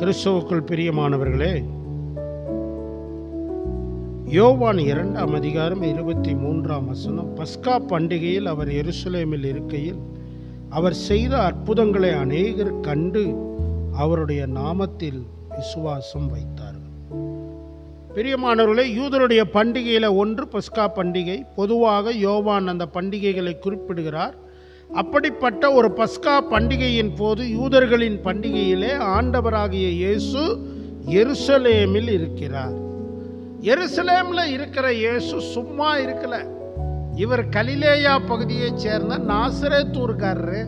கிறிஸ்துவுக்குள் பிரியமானவர்களே, யோவான் 2 அதிகாரம் 23 பஸ்கா பண்டிகையில் அவர் எருசலேமில் இருக்கையில் அவர் செய்த அற்புதங்களை அநேகர் கண்டு அவருடைய நாமத்தில் விசுவாசம் வைத்தார்கள். பிரியமானவர்களே, யூதருடைய பண்டிகையில் ஒன்று பஸ்கா பண்டிகை. பொதுவாக யோவான் அந்த பண்டிகைகளை குறிப்பிடுகிறார். அப்படிப்பட்ட ஒரு பஸ்கா பண்டிகையின் போது, யூதர்களின் பண்டிகையிலே ஆண்டவராகிய இயேசு எருசலேமில் இருக்கிறார். எருசலேமில் இருக்கிற இயேசு சும்மா இருக்கல. இவர் கலிலேயா பகுதியைச் சேர்ந்த நாசரேத்தூர்காரரு.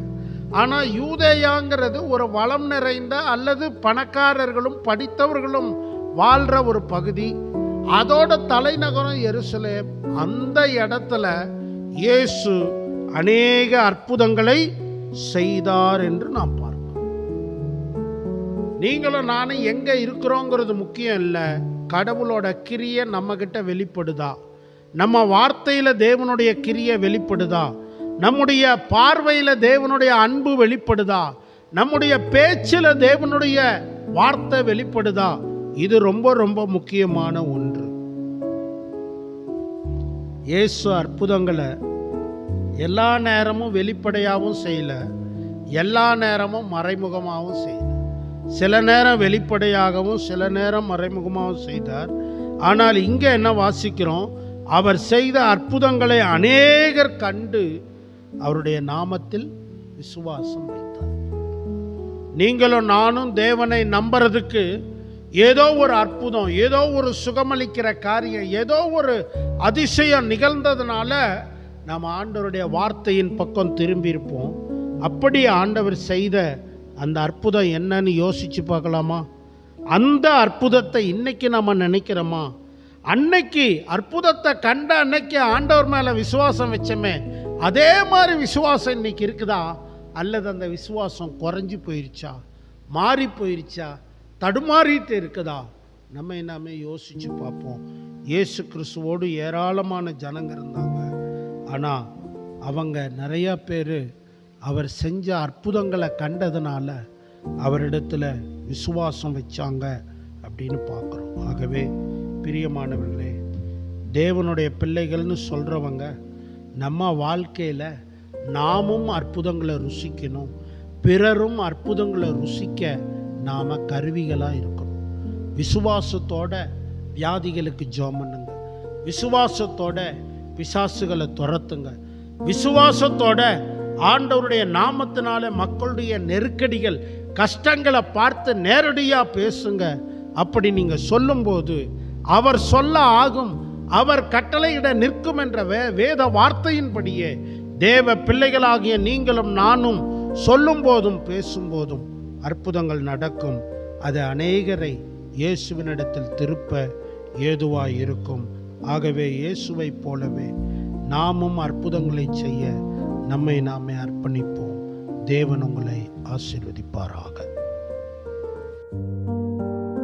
ஆனால் யூதேயாங்கிறது ஒரு வளம் நிறைந்த அல்லது பணக்காரர்களும் படித்தவர்களும் வாழ்கிற ஒரு பகுதி. அதோட தலைநகரம் எருசலேம். அந்த இடத்துல இயேசு அநேக அற்புதங்களை செய்தார் என்று நாம் பார்க்கிறோம். நீங்களும் நானும் எங்க இருக்கிறோங்கிறது முக்கியம் இல்லை. கடவுளோட கிரியை நம்ம கிட்ட வெளிப்படுதா? நம்ம வார்த்தையில தேவனுடைய கிரியை வெளிப்படுதா? நம்முடைய பார்வையில தேவனுடைய அன்பு வெளிப்படுதா? நம்முடைய பேச்சில் தேவனுடைய வார்த்தை வெளிப்படுதா? இது ரொம்ப ரொம்ப முக்கியமான ஒன்று. இயேசு அற்புதங்களை எல்லா நேரமும் வெளிப்படையாகவும் செய்யல, எல்லா நேரமும் மறைமுகமாகவும் செய்யல. சில நேரம் வெளிப்படையாகவும் சில நேரம் மறைமுகமாகவும் செய்தார். ஆனால் இங்கே என்ன வாசிக்கிறோம்? அவர் செய்த அற்புதங்களை அநேகர் கண்டு அவருடைய நாமத்தில் விசுவாசம் வைத்தார். நீங்களும் நானும் தேவனை நம்புறதுக்கு ஏதோ ஒரு அற்புதம், ஏதோ ஒரு சுகமளிக்கிற காரியம், ஏதோ ஒரு அதிசயம் நிகழ்ந்ததுனால நாம் ஆண்டவருடைய வார்த்தையின் பக்கம் திரும்பி இருப்போம். அப்படி ஆண்டவர் செய்த அந்த அற்புதம் என்னன்னு யோசிச்சு பார்க்கலாமா? அந்த அற்புதத்தை இன்னைக்கு நம்ம நினைக்கிறோமா? அன்னைக்கு அற்புதத்தை கண்ட அன்னைக்கு ஆண்டவர் மேல விசுவாசம் வச்சோமே, அதே மாதிரி விசுவாசம் இன்னைக்கு இருக்குதா? அல்லது அந்த விசுவாசம் குறைஞ்சி போயிருச்சா, மாறி போயிருச்சா, தடுமாறிட்டு இருக்குதா? நம்ம எல்லாமே யோசிச்சு பார்ப்போம். இயேசு கிறிஸ்துவோடு ஏராளமான ஜனங்க இருந்தாங்க. ஆனால் அவங்க நிறையா பேர் அவர் செஞ்ச அற்புதங்களை கண்டதுனால அவரிடத்துல விசுவாசம் வச்சாங்க அப்படின்னு பார்க்குறோம். ஆகவே பிரியமானவர்களே, தேவனுடைய பிள்ளைகள்னு சொல்கிறவங்க நம்ம வாழ்க்கையில் நாமும் அற்புதங்களை ருசிக்கணும், பிறரும் அற்புதங்களை ருசிக்க நாம் கருவிகளாக இருக்கணும். விசுவாசத்தோட வியாதிகளுக்கு ஜெபம் பண்ணுங்க. விசுவாசத்தோட பிசாசுகளை துரத்துங்க. விசுவாசத்தோட ஆண்டவருடைய நாமத்தினால மக்களுடைய நெருக்கடிகள், கஷ்டங்களை பார்த்து நேரடியாக பேசுங்க. அப்படி நீங்கள் சொல்லும்போது அவர் சொல்ல ஆகும், அவர் கட்டளையிட நிற்கும் என்ற வேத வார்த்தையின்படியே தேவ பிள்ளைகளாகிய நீங்களும் நானும் சொல்லும் போதும் பேசும்போதும் அற்புதங்கள் நடக்கும். அது அநேகரை இயேசுவினிடத்தில் திருப்ப ஏதுவாய் இருக்கும். ஆகவே இயேசுவை போலவே நாமும் அற்புதங்களை செய்ய நம்மை நாமே அர்ப்பணிப்போம். தேவன் உங்களை ஆசீர்வதிப்பாராக.